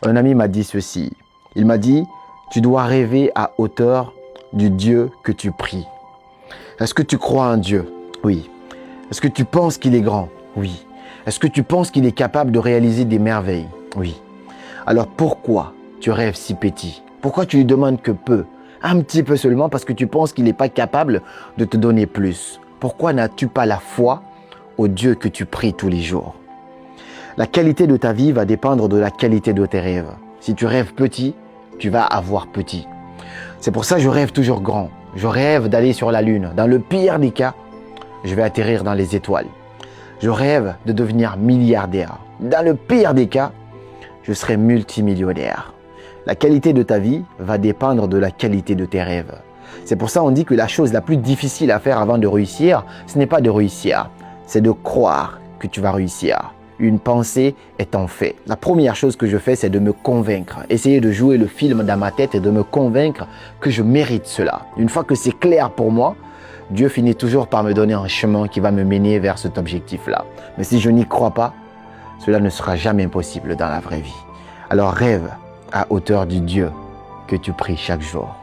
Un ami m'a dit ceci. Il m'a dit, tu dois rêver à hauteur du Dieu que tu pries. Est-ce que tu crois en Dieu? Oui. Est-ce que tu penses qu'il est grand? Oui. Est-ce que tu penses qu'il est capable de réaliser des merveilles? Oui. Alors pourquoi tu rêves si petit? Pourquoi tu lui demandes que peu? Un petit peu seulement parce que tu penses qu'il n'est pas capable de te donner plus. Pourquoi n'as-tu pas la foi au Dieu que tu pries tous les jours? La qualité de ta vie va dépendre de la qualité de tes rêves. Si tu rêves petit, tu vas avoir petit. C'est pour ça que je rêve toujours grand. Je rêve d'aller sur la lune. Dans le pire des cas, je vais atterrir dans les étoiles. Je rêve de devenir milliardaire. Dans le pire des cas, je serai multimillionnaire. La qualité de ta vie va dépendre de la qualité de tes rêves. C'est pour ça qu'on dit que la chose la plus difficile à faire avant de réussir, ce n'est pas de réussir, c'est de croire que tu vas réussir. Une pensée est un fait. La première chose que je fais, c'est de me convaincre. Essayer de jouer le film dans ma tête et de me convaincre que je mérite cela. Une fois que c'est clair pour moi, Dieu finit toujours par me donner un chemin qui va me mener vers cet objectif-là. Mais si je n'y crois pas, cela ne sera jamais possible dans la vraie vie. Alors rêve à hauteur du Dieu que tu pries chaque jour.